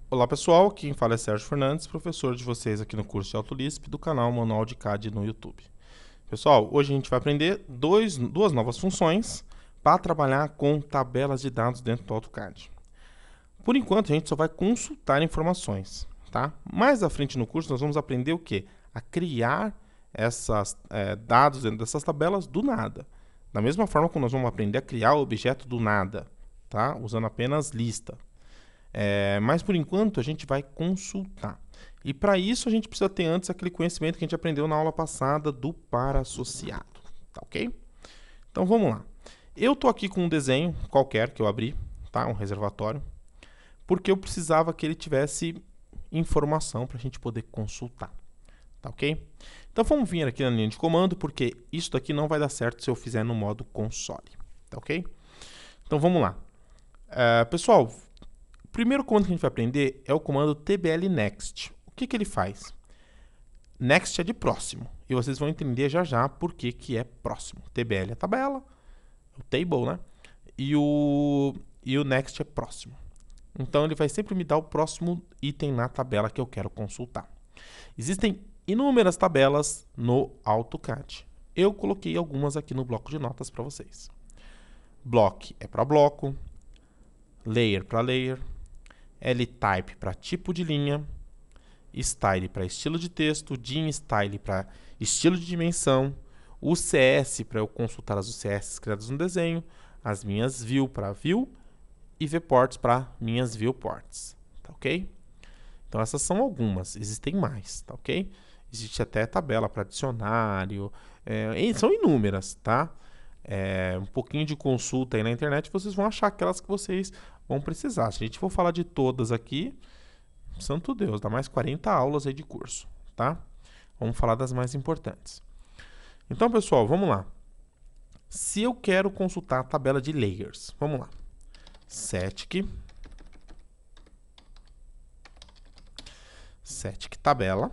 Olá pessoal, quem fala é Sérgio Fernandes, professor de vocês aqui no curso de AutoLISP do canal Manual de CAD no YouTube. Pessoal, hoje a gente vai aprender duas novas funções para trabalhar com tabelas de dados dentro do AutoCAD. Por enquanto a gente só vai consultar informações, tá? Mais à frente no curso nós vamos aprender o quê? A criar esses dados dentro dessas tabelas do nada. Da mesma forma que nós vamos aprender a criar o objeto do nada, tá? Usando apenas lista. Mas por enquanto a gente vai consultar. E para isso a gente precisa ter antes aquele conhecimento que a gente aprendeu na aula passada do par associado, tá ok? Então vamos lá. Eu estou aqui com um desenho qualquer que eu abri, tá? Um reservatório, porque eu precisava que ele tivesse informação para a gente poder consultar, tá ok? Então vamos vir aqui na linha de comando, porque isso daqui não vai dar certo se eu fizer no modo console, tá ok? Então vamos lá. Pessoal, o primeiro comando que a gente vai aprender é o comando tbl next. O que ele faz? Next é de próximo, e vocês vão entender já já por que é próximo. TBL é tabela, o table, né? E o next é próximo. Então ele vai sempre me dar o próximo item na tabela que eu quero consultar. Existem inúmeras tabelas no AutoCAD. Eu coloquei algumas aqui no bloco de notas para vocês. Block é para bloco, layer para layer, L-type para tipo de linha, style para estilo de texto, dim style para estilo de dimensão, UCS para eu consultar as UCS criadas no desenho, as minhas view para view e viewports para minhas viewports, tá ok? Então essas são algumas, existem mais, tá ok? Existe até tabela para dicionário, são inúmeras, tá? Um pouquinho de consulta aí na internet, vocês vão achar aquelas que vocês vão precisar. Se a gente for falar de todas aqui, santo Deus, dá mais 40 aulas aí de curso, tá? Vamos falar das mais importantes. Então, pessoal, vamos lá. Se eu quero consultar a tabela de layers, vamos lá. Static tabela.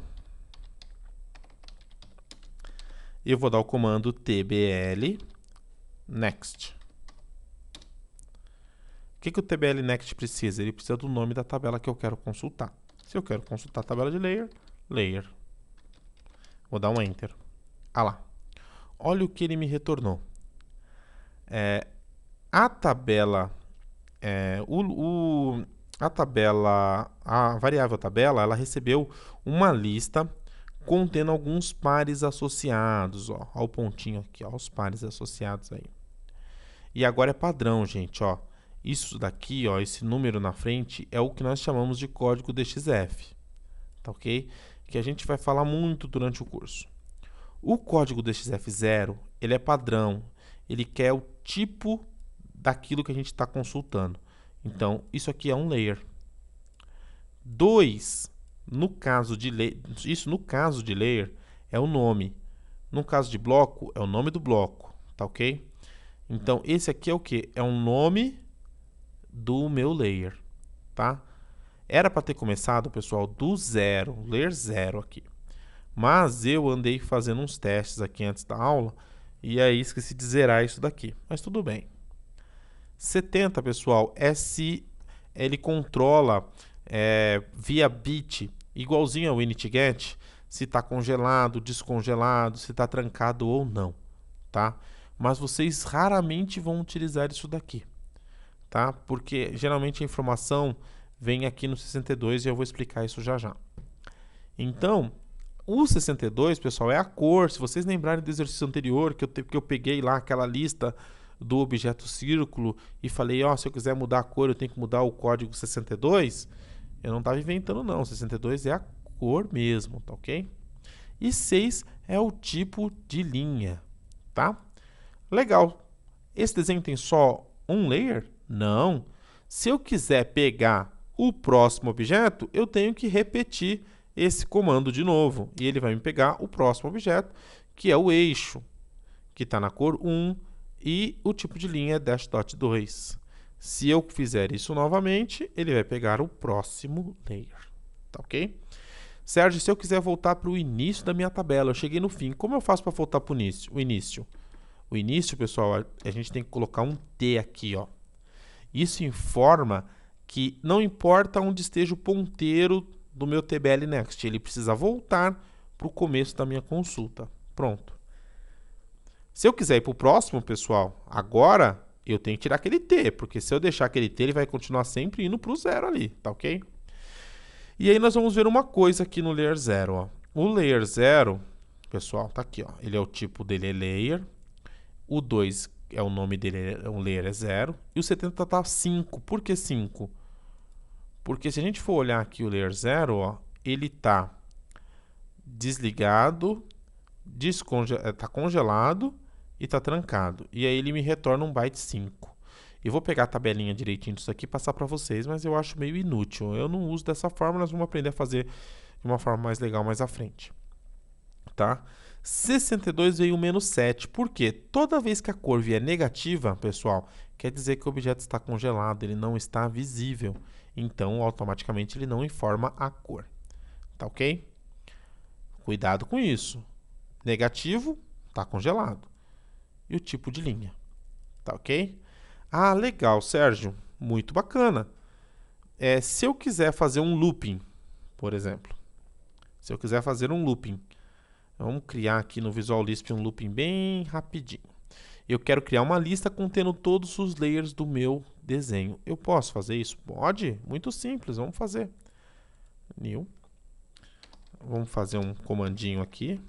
Eu vou dar o comando tbl next. O que o tbl next precisa? Ele precisa do nome da tabela que eu quero consultar. Se eu quero consultar a tabela de layer, layer. Vou dar um enter. Ah lá. Olha o que ele me retornou. A tabela, a variável tabela, ela recebeu uma lista contendo alguns pares associados, ó, ao pontinho aqui, ó, os pares associados aí. E agora é padrão, gente, ó. Isso daqui, ó, esse número na frente é o que nós chamamos de código DXF, tá ok? Que a gente vai falar muito durante o curso. O código DXF0, ele é padrão, ele quer o tipo daquilo que a gente está consultando. Então, isso aqui é um layer. 2, no caso de layer, é o nome. No caso de bloco, é o nome do bloco, tá ok? Então, esse aqui é o que? É o nome do meu layer, tá? Era para ter começado, pessoal, do zero, layer 0 aqui. Mas eu andei fazendo uns testes aqui antes da aula e aí esqueci de zerar isso daqui. Mas tudo bem. 70, pessoal, é se ele controla via bit, igualzinho ao init-get, se está congelado, descongelado, se está trancado ou não, tá? Mas vocês raramente vão utilizar isso daqui, tá? Porque geralmente a informação vem aqui no 62 e eu vou explicar isso já já. Então, o 62, pessoal, é a cor. Se vocês lembrarem do exercício anterior, que eu peguei lá aquela lista do objeto círculo e falei, ó, se eu quiser mudar a cor, eu tenho que mudar o código 62, eu não estava inventando não, 62 é a cor mesmo, tá ok? E 6 é o tipo de linha, tá? Legal. Esse desenho tem só um layer? Não. Se eu quiser pegar o próximo objeto, eu tenho que repetir esse comando de novo, e ele vai me pegar o próximo objeto, que é o eixo, que está na cor 1, e o tipo de linha é dash dot 2. Se eu fizer isso novamente, ele vai pegar o próximo layer, tá ok? Sérgio, se eu quiser voltar para o início da minha tabela, eu cheguei no fim, como eu faço para voltar para o início? O início, pessoal, a gente tem que colocar um T aqui, ó. Isso informa que não importa onde esteja o ponteiro do meu TBL Next, ele precisa voltar para o começo da minha consulta. Pronto. Se eu quiser ir para o próximo, pessoal, agora eu tenho que tirar aquele T, porque se eu deixar aquele T, ele vai continuar sempre indo para o 0 ali, tá ok? E aí nós vamos ver uma coisa aqui no Layer 0, ó. O Layer 0, pessoal, tá aqui, ó. Ele é o tipo dele é Layer. O 2 é o nome dele, o Layer é 0. E o 70 tá 5. Por que 5? Porque se a gente for olhar aqui o Layer 0, ó, ele tá desligado, tá congelado e tá trancado. E aí ele me retorna um byte 5. Eu vou pegar a tabelinha direitinho disso aqui e passar para vocês, mas eu acho meio inútil. Eu não uso dessa forma, nós vamos aprender a fazer de uma forma mais legal mais à frente. Tá? 62 veio menos 7. Por quê? Toda vez que a cor vier negativa, pessoal, quer dizer que o objeto está congelado, ele não está visível. Então, automaticamente, ele não informa a cor. Tá ok? Cuidado com isso. Negativo, está congelado. E o tipo de linha. Tá ok? Ah, legal, Sérgio. Muito bacana. Se eu quiser fazer um looping, por exemplo. Se eu quiser fazer um looping. Vamos criar aqui no Visual Lisp um looping bem rapidinho. Eu quero criar uma lista contendo todos os layers do meu desenho. Eu posso fazer isso? Pode. Muito simples. Vamos fazer. New. Vamos fazer um comandinho aqui.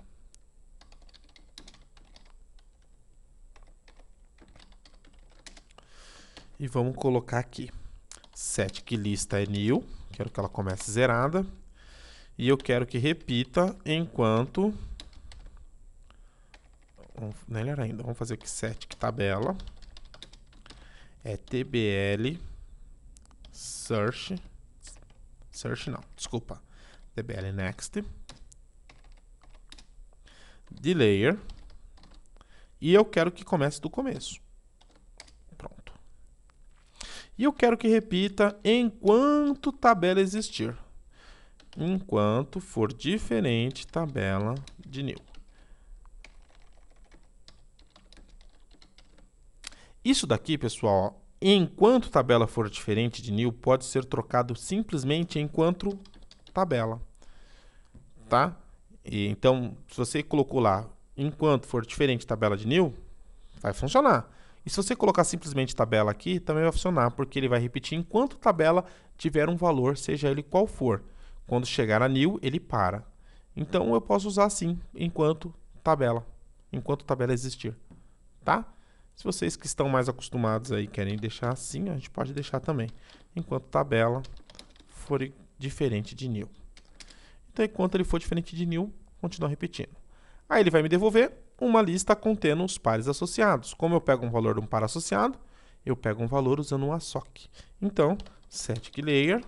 E vamos colocar aqui. Set que lista é new. Quero que ela comece zerada. E eu quero que repita enquanto... Melhor ainda, vamos fazer aqui set que tabela. É tbl search. Search não, desculpa. tbl next. De layer. E eu quero que comece do começo. Pronto. E eu quero que repita enquanto tabela existir. Enquanto for diferente tabela de new. Isso daqui, pessoal, ó, enquanto tabela for diferente de new, pode ser trocado simplesmente enquanto tabela. Tá? E, então, se você colocou lá, enquanto for diferente tabela de new, vai funcionar. E se você colocar simplesmente tabela aqui, também vai funcionar, porque ele vai repetir enquanto tabela tiver um valor, seja ele qual for. Quando chegar a new, ele para. Então, eu posso usar assim, enquanto tabela existir. Tá? Se vocês que estão mais acostumados aí querem deixar assim, a gente pode deixar também. Enquanto tabela for diferente de new. Então, enquanto ele for diferente de new, continua repetindo. Aí ele vai me devolver uma lista contendo os pares associados. Como eu pego um valor de um par associado, eu pego um valor usando um assoc. Então, set layer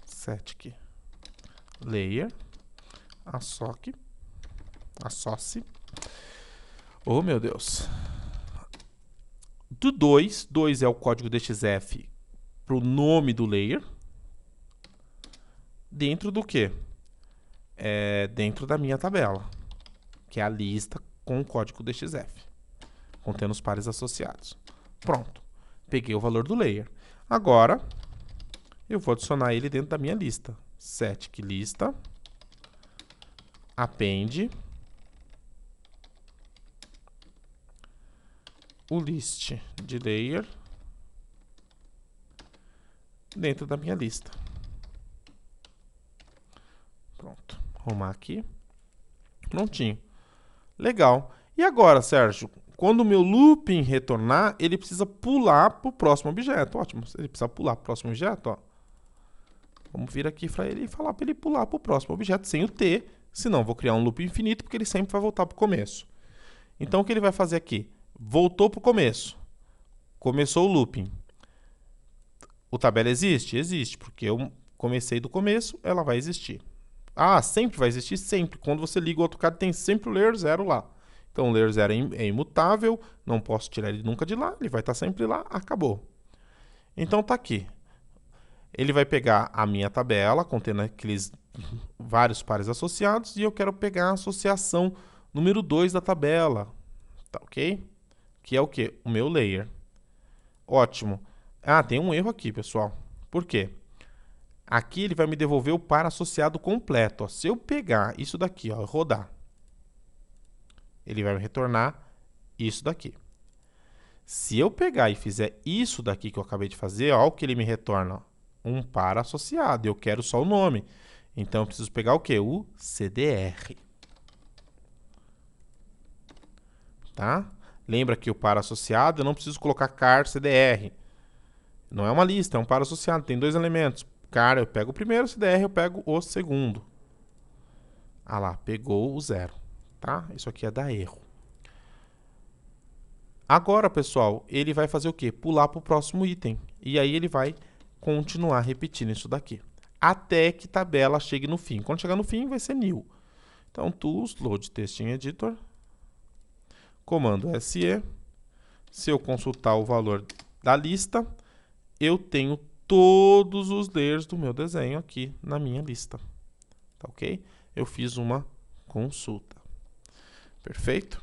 set layer assoc associe. Oh, meu Deus. Do 2 é o código DXF para o nome do layer. Dentro do quê? Dentro da minha tabela, que é a lista com o código DXF, contendo os pares associados. Pronto. Peguei o valor do layer. Agora, eu vou adicionar ele dentro da minha lista. Set lista append o list de layer dentro da minha lista. Pronto. Arrumar aqui. Prontinho. Legal. E agora, Sérgio? Quando o meu looping retornar, ele precisa pular para o próximo objeto. Ótimo. Ele precisa pular para o próximo objeto, ó. Vamos vir aqui para ele e falar para ele pular para o próximo objeto sem o T. Senão, vou criar um loop infinito, porque ele sempre vai voltar para o começo. Então, o que ele vai fazer aqui? Voltou para o começo. Começou o looping. O tabela existe? Existe, porque eu comecei do começo, ela vai existir. Ah, sempre vai existir? Sempre. Quando você liga o AutoCAD, tem sempre o layer 0 lá. Então, o layer 0 é imutável, não posso tirar ele nunca de lá, ele vai estar sempre lá, acabou. Então, tá aqui. Ele vai pegar a minha tabela, contendo aqueles vários pares associados, e eu quero pegar a associação número 2 da tabela. Tá ok? que é o quê? O meu layer. Ótimo. Ah, tem um erro aqui, pessoal. Por quê? Aqui ele vai me devolver o par associado completo. Ó. Se eu pegar isso daqui, ó, rodar, ele vai me retornar isso daqui. Se eu pegar e fizer isso daqui que eu acabei de fazer, ó, o que ele me retorna, ó, um par associado. Eu quero só o nome. Então eu preciso pegar o quê? O CDR. Tá? Lembra que o par associado eu não preciso colocar car CDR. Não é uma lista, é um par associado. Tem dois elementos. Car eu pego o primeiro, CDR eu pego o segundo. Ah lá, pegou o 0. Tá? Isso aqui é dar erro. Agora, pessoal, ele vai fazer o quê? Pular para o próximo item. E aí ele vai continuar repetindo isso daqui. Até que tabela chegue no fim. Quando chegar no fim, vai ser new. Então, tools, load testing editor, comando SE. Se eu consultar o valor da lista, eu tenho todos os layers do meu desenho aqui na minha lista. Tá ok? Eu fiz uma consulta. Perfeito?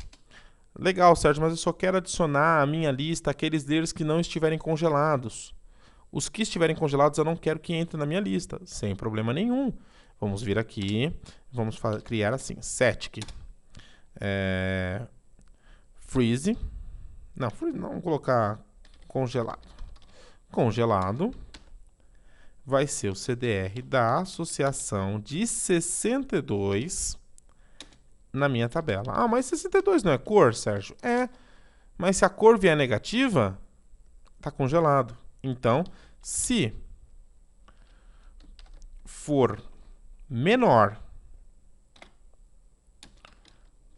Legal, Sérgio, mas eu só quero adicionar à minha lista aqueles layers que não estiverem congelados. Os que estiverem congelados eu não quero que entrem na minha lista, sem problema nenhum. Vamos vir aqui, vamos criar assim, static freeze. Não, vamos colocar congelado. Congelado vai ser o CDR da associação de 62 na minha tabela. Ah, mas 62 não é cor, Sérgio? É, mas se a cor vier negativa, está congelado. Então, se for menor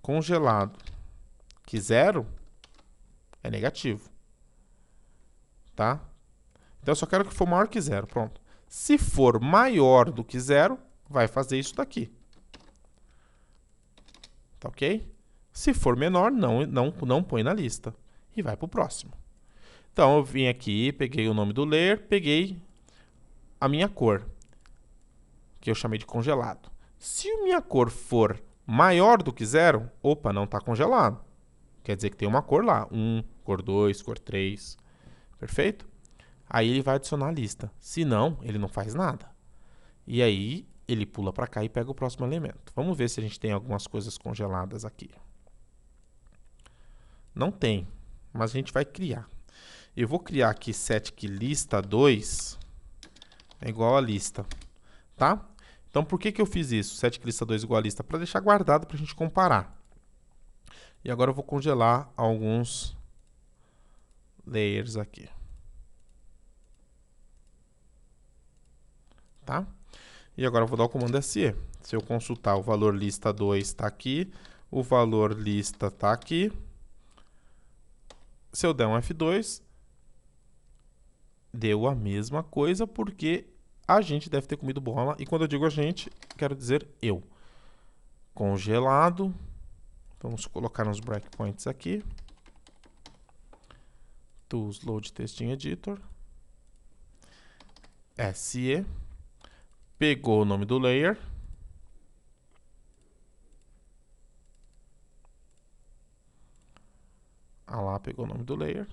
congelado que 0, é negativo. Tá? Então, eu só quero que for maior que 0. Pronto. Se for maior do que 0, vai fazer isso daqui. Tá ok? Se for menor, não põe na lista. E vai para o próximo. Então, eu vim aqui, peguei o nome do layer, peguei a minha cor, que eu chamei de congelado. Se a minha cor for maior do que 0, opa, não está congelado. Quer dizer que tem uma cor lá. 1, cor 2, cor 3. Perfeito? Aí ele vai adicionar a lista. Se não, ele não faz nada. E aí, ele pula para cá e pega o próximo elemento. Vamos ver se a gente tem algumas coisas congeladas aqui. Não tem, mas a gente vai criar. Eu vou criar aqui static lista 2 é igual a lista, tá? Então, por que eu fiz isso? Static lista 2 igual a lista? Para deixar guardado para a gente comparar. E agora eu vou congelar alguns layers aqui. Tá? E agora eu vou dar o comando SE. Se eu consultar o valor lista 2 está aqui, o valor lista está aqui. Se eu der um F2, deu a mesma coisa, porque a gente deve ter comido bola. E quando eu digo a gente, quero dizer eu. Congelado. Vamos colocar uns breakpoints aqui. Tools Load Testing Editor. SE. Pegou o nome do layer. Ah lá, pegou o nome do layer.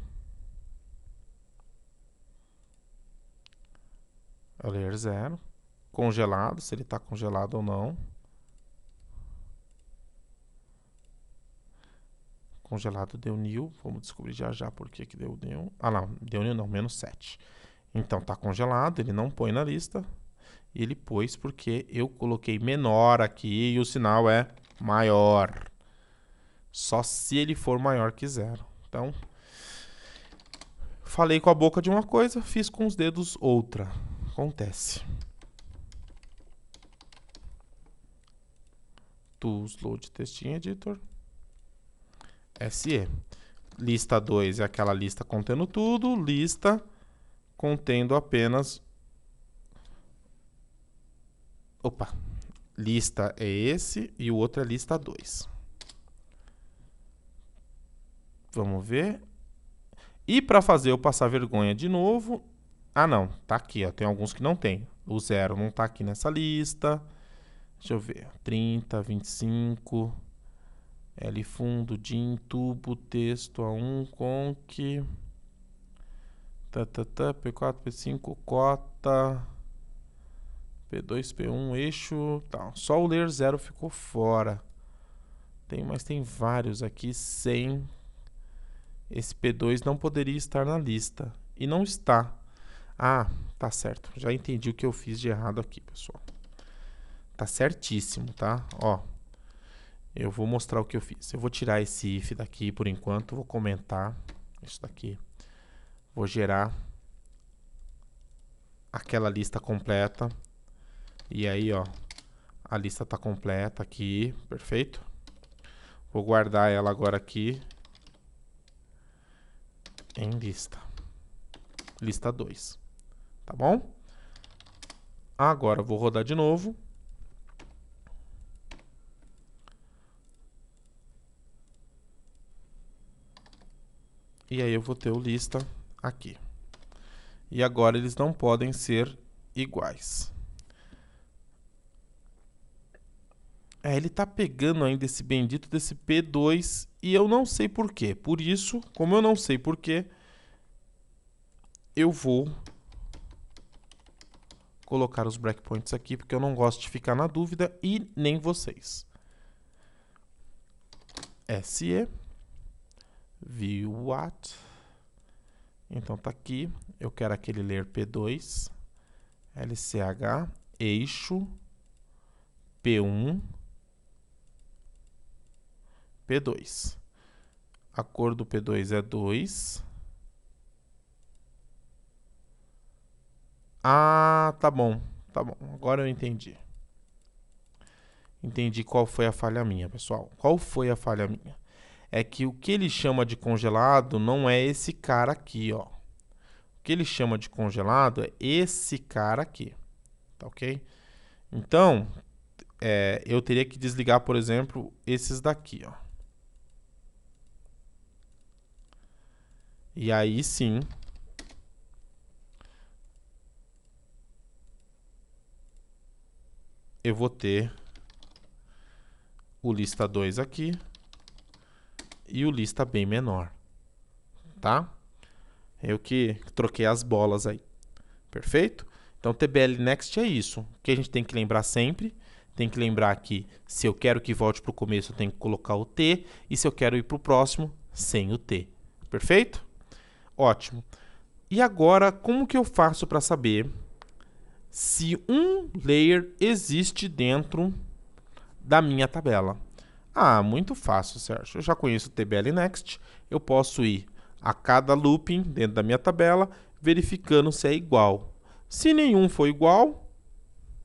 É o layer 0. Congelado, se ele está congelado ou não. Congelado deu new. Vamos descobrir já já por que deu new. Ah, não. Deu new não, menos 7. Então, está congelado, ele não põe na lista. Ele pôs porque eu coloquei menor aqui e o sinal é maior. Só se ele for maior que 0. Então, falei com a boca de uma coisa, fiz com os dedos outra. Acontece. Tools Load Testing Editor. SE. Lista 2 é aquela lista contendo tudo. Lista contendo apenas... Opa. Lista é esse e o outro é lista 2. Vamos ver. E para fazer eu passar vergonha de novo... Ah, não. Tá aqui, ó. Tem alguns que não tem. O 0 não tá aqui nessa lista. Deixa eu ver. 30, 25... L fundo, DIN, tubo, texto, A1, conc, P4, P5, cota, P2, P1, eixo, tal. Só o layer 0 ficou fora. Mas tem vários aqui sem. Esse P2 não poderia estar na lista. E não está. Ah, tá certo. Já entendi o que eu fiz de errado aqui, pessoal. Tá certíssimo, tá? Ó. Eu vou mostrar o que eu fiz. Eu vou tirar esse if daqui por enquanto. Vou comentar isso daqui. Vou gerar aquela lista completa. E aí, ó. A lista tá completa aqui. Perfeito? Vou guardar ela agora aqui. Em lista. Lista 2. Tá bom? Agora eu vou rodar de novo. E aí eu vou ter o lista aqui. E agora eles não podem ser iguais. Ele tá pegando ainda esse bendito desse P2 e eu não sei por quê. Por isso, como eu não sei por quê, eu vou colocar os breakpoints aqui, porque eu não gosto de ficar na dúvida e nem vocês. SE view what. Então tá aqui, eu quero aquele layer P2, LCH, eixo, P1, P2. A cor do P2 é 2. Ah, tá bom, tá bom. Agora eu entendi. Entendi qual foi a falha minha, pessoal. Qual foi a falha minha? É que o que ele chama de congelado não é esse cara aqui, ó. O que ele chama de congelado é esse cara aqui, tá ok? Então, eu teria que desligar, por exemplo, esses daqui, ó. E aí sim, eu vou ter o lista 2 aqui e o lista bem menor, tá? Eu que troquei as bolas aí, perfeito? Então, TBL Next é isso. O que a gente tem que lembrar sempre, tem que lembrar que se eu quero que volte para o começo, eu tenho que colocar o T, e se eu quero ir para o próximo, sem o T, perfeito? Ótimo. E agora, como que eu faço para saber se um layer existe dentro da minha tabela? Ah, muito fácil, Sérgio. Eu já conheço o TBL Next. Eu posso ir a cada looping dentro da minha tabela, verificando se é igual. Se nenhum for igual,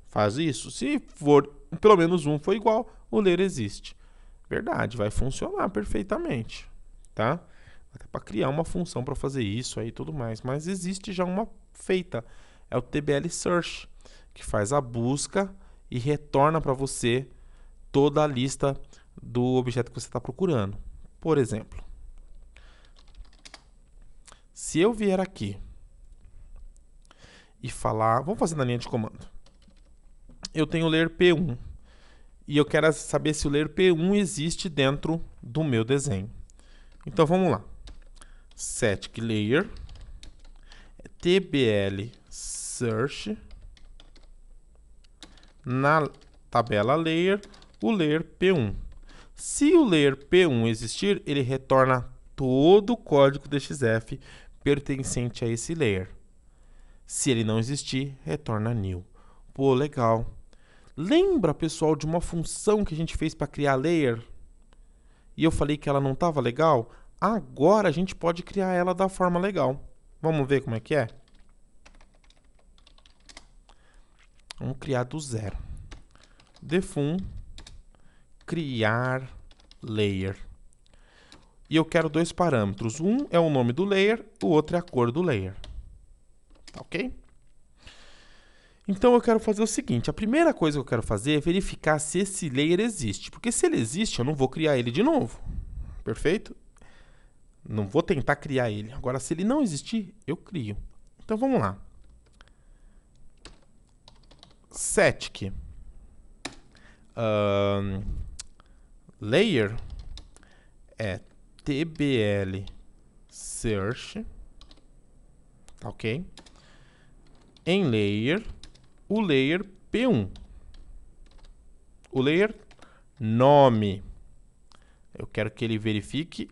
faz isso. Se for pelo menos um for igual, o layer existe. Verdade, vai funcionar perfeitamente, tá? Até para criar uma função para fazer isso aí e tudo mais. Mas existe já uma feita. É o TBL Search, que faz a busca e retorna para você toda a lista do objeto que você está procurando. Por exemplo, se eu vier aqui e falar... Vamos fazer na linha de comando. Eu tenho o layer P1 e eu quero saber se o layer P1 existe dentro do meu desenho. Então vamos lá. Static layer TBL search na tabela layer o layer P1. Se o layer P1 existir, ele retorna todo o código DXF pertencente a esse layer. Se ele não existir, retorna new. Pô, legal. Lembra, pessoal, de uma função que a gente fez para criar layer? E eu falei que ela não estava legal? Agora a gente pode criar ela da forma legal. Vamos ver como é que é? Vamos criar do zero. Defun criar layer. E eu quero dois parâmetros. Um é o nome do layer, o outro é a cor do layer. Tá ok? Então eu quero fazer o seguinte, a primeira coisa que eu quero fazer é verificar se esse layer existe. Porque se ele existe, eu não vou criar ele de novo. Perfeito? Não vou tentar criar ele. Agora, se ele não existir, eu crio. Então vamos lá. Static layer é TBL search, tá ok? Em layer, o layer P1. O layer nome. Eu quero que ele verifique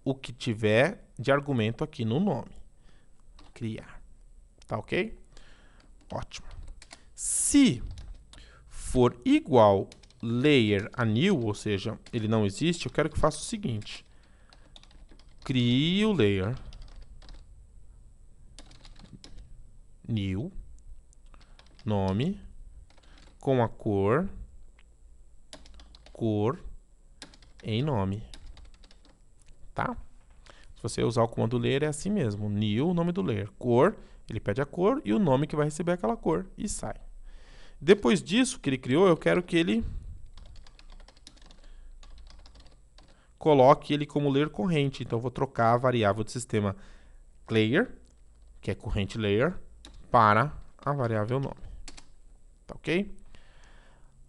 o que tiver de argumento aqui no nome. Criar. Tá ok? Ótimo. Se for igual layer a new, ou seja, ele não existe, eu quero que faça o seguinte. Crie o layer new, nome, com a cor em nome. Tá? Se você usar o comando layer, é assim mesmo. New, nome do layer. Cor, ele pede a cor e o nome que vai receber aquela cor. E sai. Depois disso que ele criou, eu quero que ele coloque ele como layer corrente. Então, eu vou trocar a variável do sistema layer, que é corrente layer, para a variável nome. Tá ok?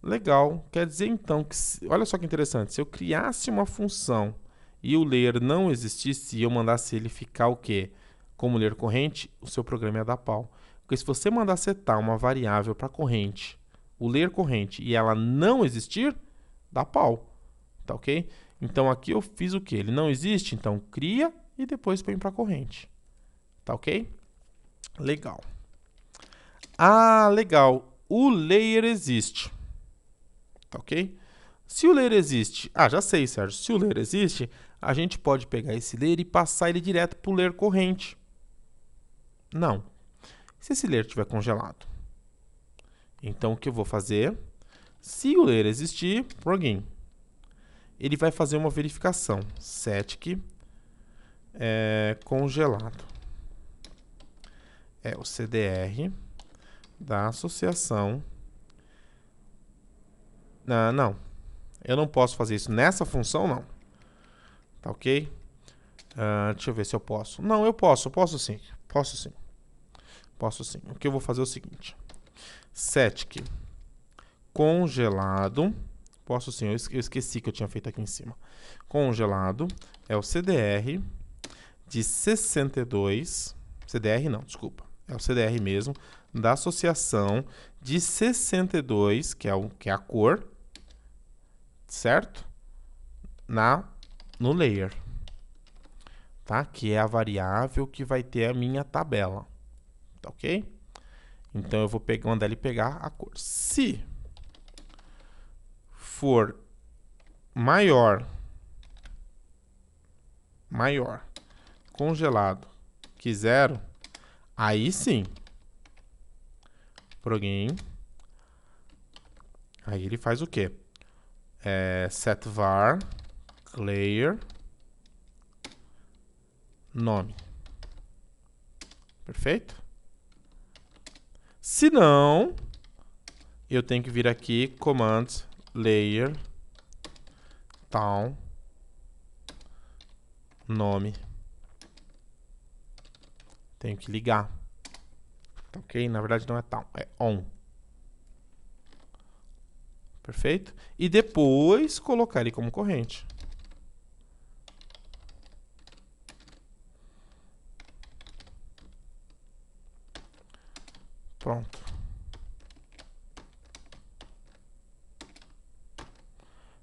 Legal. Quer dizer, então, que olha só que interessante. Se eu criasse uma função e o layer não existisse e eu mandasse ele ficar o quê? Como layer corrente, o seu programa ia dar pau. Porque se você mandar setar uma variável para corrente, o layer corrente, e ela não existir, dá pau. Tá ok? Então aqui eu fiz o quê? Ele não existe, então cria e depois põe para corrente. Tá ok? Legal. Ah, legal. O layer existe. Tá ok? Se o layer existe, já sei, Sérgio. Se o layer existe, a gente pode pegar esse layer e passar ele direto para o layer corrente. Não. Se esse layer estiver congelado, então o que eu vou fazer? Se o layer existir, plugin, ele vai fazer uma verificação. Static congelado. É o CDR da associação. Não. Eu não posso fazer isso nessa função, não. Tá ok? Deixa eu ver se eu posso. Não, eu posso sim. Posso sim. O que eu vou fazer é o seguinte. Static congelado. Posso sim, eu esqueci que eu tinha feito aqui em cima. Congelado é o CDR de 62. CDR não, desculpa. É o CDR mesmo, da associação de 62, que é a cor, certo? No layer. Tá? Que é a variável que vai ter a minha tabela. Tá ok? Então eu vou mandar ele pegar a cor. Se for maior, congelado, que 0, aí sim, plugin, aí ele faz o quê? Set var layer nome. Perfeito? Se não, eu tenho que vir aqui, command layer town nome. Tenho que ligar. Tá ok? Na verdade não é town, é on. Perfeito? E depois colocar ele como corrente. Pronto.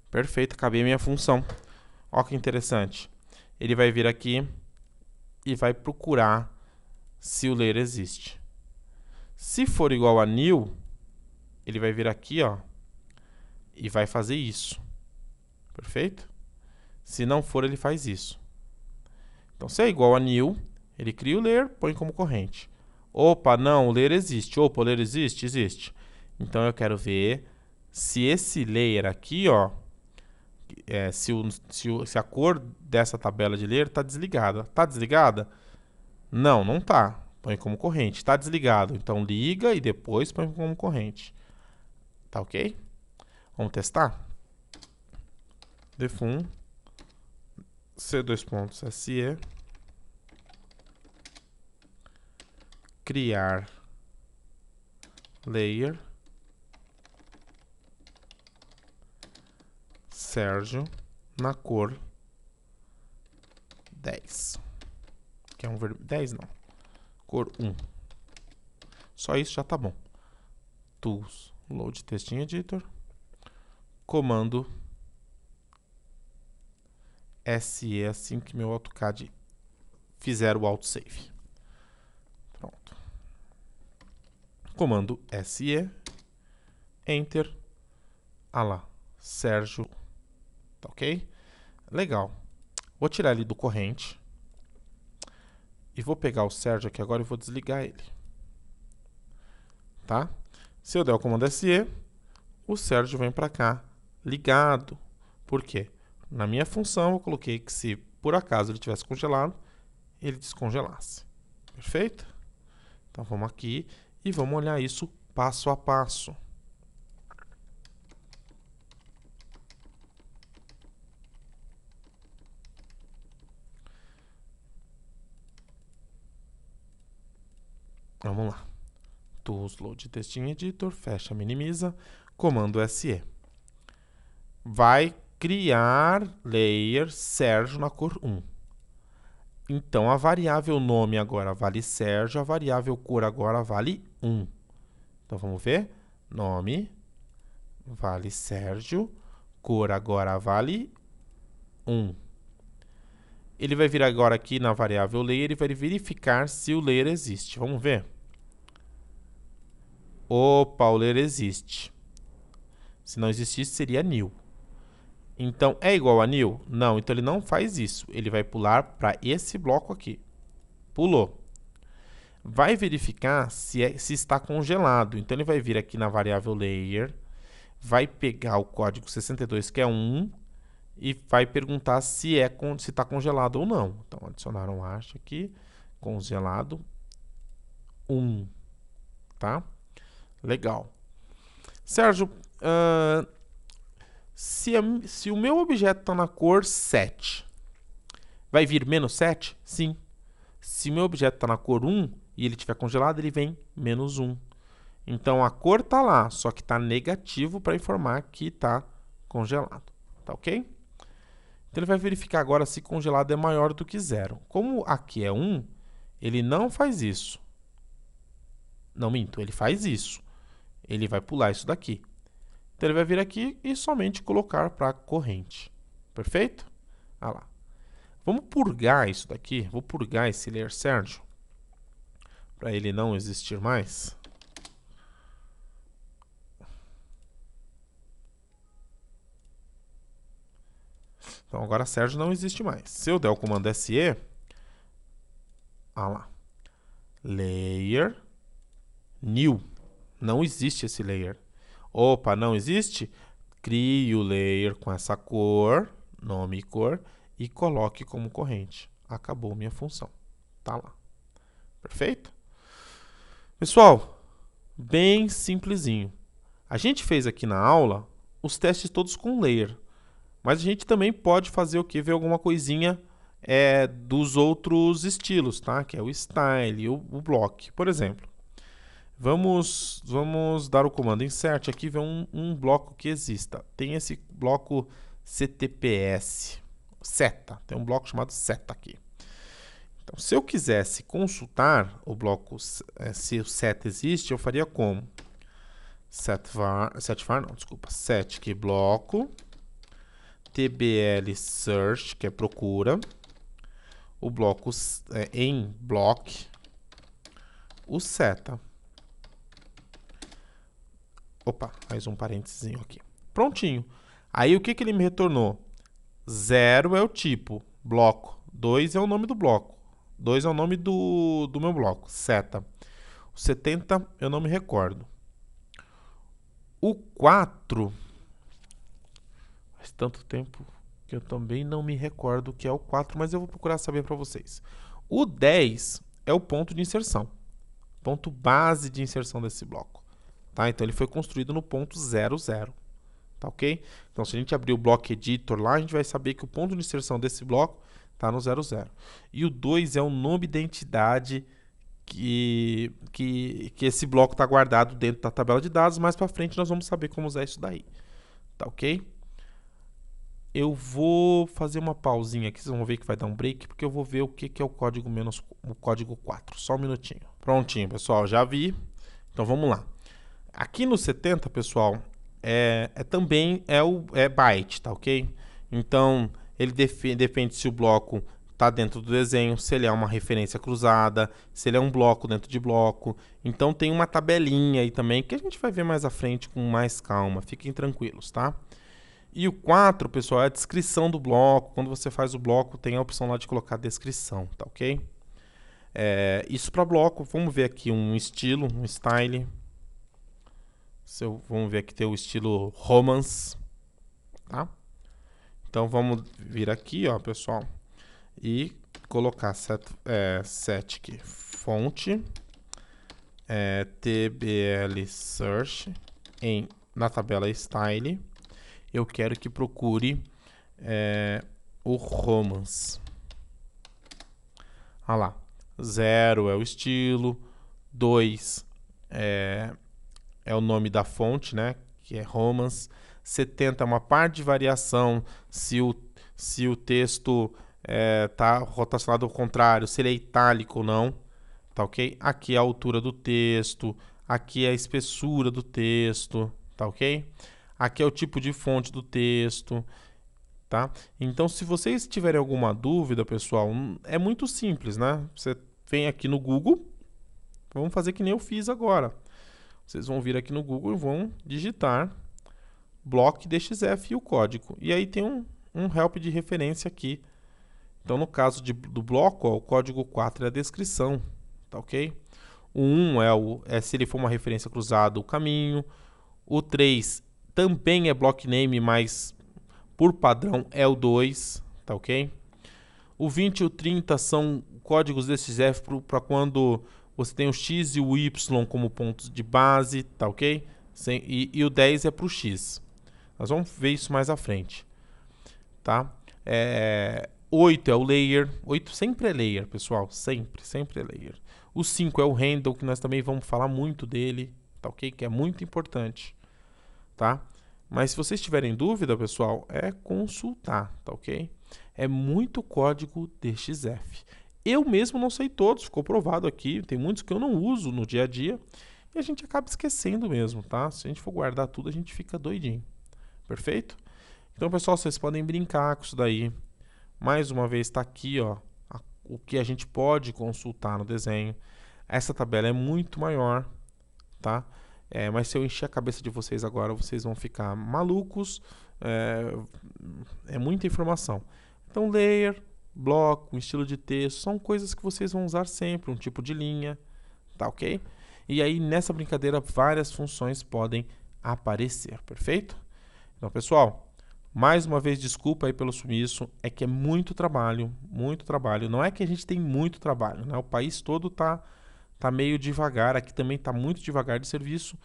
Perfeito, acabei a minha função. Olha que interessante. Ele vai vir aqui e vai procurar se o layer existe. Se for igual a new, ele vai vir aqui, ó, e vai fazer isso. Perfeito? Se não for, ele faz isso. Então, se é igual a new, ele cria o layer, põe como corrente. Opa, não, o layer existe. Opa, o layer existe? Existe. Então, eu quero ver se esse layer aqui, ó, se a cor dessa tabela de layer está desligada. Está desligada? Não, não está. Põe como corrente. Está desligado. Então, liga e depois põe como corrente. Tá ok? Vamos testar? Defun c2.se criar layer Sérgio na cor 10. Que é um vermelho. 10 não. Cor 1. Só isso já tá bom. Tools, Load Testing Editor. Comando SE assim que meu AutoCAD fizer o autosave. Pronto. Comando SE. Enter. Ah lá. Sérgio. Tá ok? Legal. Vou tirar ele do corrente. E vou pegar o Sérgio aqui agora e vou desligar ele. Tá? Se eu der o comando SE, o Sérgio vem para cá ligado. Por quê? Na minha função eu coloquei que se por acaso ele tivesse congelado, ele descongelasse. Perfeito? Então vamos aqui e vamos olhar isso passo a passo. Vamos lá. Tools, Load Testing Editor, fecha, minimiza, comando SE. Vai criar layer Sérgio na cor 1. Então, a variável nome agora vale Sérgio, a variável cor agora vale 1. Então, vamos ver. Nome vale Sérgio, cor agora vale 1. Ele vai vir agora aqui na variável layer e vai verificar se o layer existe. Vamos ver. Opa, o layer existe. Se não existisse, seria new. Então, é igual a new? Não, então ele não faz isso. Ele vai pular para esse bloco aqui. Pulou. Vai verificar se está congelado. Então, ele vai vir aqui na variável layer, vai pegar o código 62, que é 1, e vai perguntar se está congelado ou não. Então, adicionar um hash aqui, congelado 1. Tá? Legal. Sérgio, se o meu objeto está na cor 7, vai vir menos 7? Sim. Se o meu objeto está na cor 1 e ele estiver congelado, ele vem menos 1. Então, a cor está lá, só que está negativo para informar que está congelado. Tá ok? Então, ele vai verificar agora se congelado é maior do que 0. Como aqui é 1, ele não faz isso. Não minto, ele faz isso. Ele vai pular isso daqui. Então, ele vai vir aqui e somente colocar para corrente. Perfeito? Ah lá. Vamos purgar isso daqui. Vou purgar esse layer Sérgio para ele não existir mais. Então, agora Sérgio não existe mais. Se eu der o comando SE, ah lá, layer new. Não existe esse layer. Opa, não existe? Crie o layer com essa cor, nome e cor, e coloque como corrente. Acabou minha função. Tá lá. Perfeito? Pessoal, bem simplesinho. A gente fez aqui na aula os testes todos com layer. Mas a gente também pode fazer o que? Ver alguma coisinha dos outros estilos, tá? Que é o style, o block. Por exemplo, vamos dar o comando insert aqui e ver um bloco que exista. Tem esse bloco CTPS, seta. Tem um bloco chamado seta aqui. Então, se eu quisesse consultar o bloco, se o set existe, eu faria como? Set que bloco, tbl search, que é procura, o bloco em block, o seta. Opa, mais um parênteses aqui. Prontinho. Aí o que ele me retornou? 0 é o tipo, bloco. 2 é o nome do bloco. 2 é o nome do meu bloco, seta. O 70 eu não me recordo. O 4, faz tanto tempo que eu também não me recordo o que é o 4, mas eu vou procurar saber para vocês. O 10 é o ponto de inserção, ponto base de inserção desse bloco. Tá? Então, ele foi construído no ponto 00. Tá ok? Então, se a gente abrir o Block Editor lá, a gente vai saber que o ponto de inserção desse bloco está no 00. E o 2 é o nome da entidade que esse bloco está guardado dentro da tabela de dados. Mais para frente, nós vamos saber como usar isso daí. Tá ok? eu vou fazer uma pausinha aqui, vocês vão ver que vai dar um break, porque eu vou ver o que é o código 4. Só um minutinho. Prontinho, pessoal, já vi. Então vamos lá. Aqui no 70, pessoal, também é byte, tá ok? Então ele depende se o bloco está dentro do desenho, se ele é uma referência cruzada, se ele é um bloco dentro de bloco. Então tem uma tabelinha aí também que a gente vai ver mais à frente com mais calma. Fiquem tranquilos, tá? E o 4, pessoal, é a descrição do bloco. Quando você faz o bloco, tem a opção lá de colocar descrição, tá ok? Isso para bloco. Vamos ver aqui um estilo, um style. Vamos ver aqui tem o estilo Romance, tá? Então vamos vir aqui, ó, pessoal, e colocar set aqui, fonte TBL Search na tabela Style. Eu quero que procure o Romance. Ah lá, 0 é o estilo, 2 é o nome da fonte, né, que é Romance. 70 é uma parte de variação se o texto está rotacionado ao contrário, se ele é itálico ou não, tá ok? Aqui é a altura do texto, aqui é a espessura do texto, tá ok? Aqui é o tipo de fonte do texto, tá? Então, se vocês tiverem alguma dúvida, pessoal, é muito simples, né? Você vem aqui no Google, vamos fazer que nem eu fiz agora. Vocês vão vir aqui no Google e vão digitar block.dxf e o código. E aí tem um help de referência aqui. Então, no caso do bloco, ó, o código 4 é a descrição, tá ok? O 1 é se ele for uma referência cruzada, o caminho. O 3 também é block name, mas por padrão é o 2, tá ok? O 20 e o 30 são códigos DXF para quando você tem o X e o Y como pontos de base, tá ok? E o 10 é para o X. Nós vamos ver isso mais à frente, tá? 8 é o layer. 8 sempre é layer, pessoal. Sempre é layer. O 5 é o handle, que nós também vamos falar muito dele, tá ok? Que é muito importante, tá? Mas se vocês tiverem dúvida, pessoal, é consultar, tá ok? É muito código DXF. Eu mesmo não sei todos, ficou provado aqui. Tem muitos que eu não uso no dia a dia e a gente acaba esquecendo mesmo, tá? Se a gente for guardar tudo, a gente fica doidinho. Perfeito? Então, pessoal, vocês podem brincar com isso daí. Mais uma vez, está aqui, ó, o que a gente pode consultar no desenho. Essa tabela é muito maior, tá? Mas se eu encher a cabeça de vocês agora, vocês vão ficar malucos. É muita informação. Então, layer, bloco, estilo de texto, são coisas que vocês vão usar sempre, um tipo de linha, tá ok? E aí, nessa brincadeira, várias funções podem aparecer, perfeito? Então, pessoal, mais uma vez, desculpa aí pelo sumiço, é que é muito trabalho, não é que a gente tem muito trabalho, né? O país todo tá meio devagar, aqui também tá muito devagar de serviço.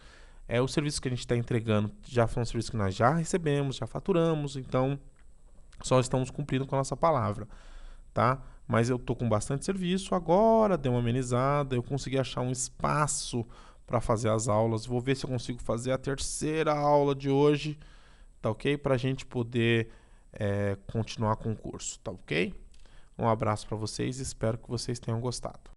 O serviço que a gente está entregando já foi um serviço que nós já recebemos, já faturamos, então só estamos cumprindo com a nossa palavra, tá? Mas eu tô com bastante serviço, agora deu uma amenizada, eu consegui achar um espaço para fazer as aulas, vou ver se eu consigo fazer a terceira aula de hoje, tá ok? Para a gente poder continuar com o curso, tá ok? Um abraço para vocês e espero que vocês tenham gostado.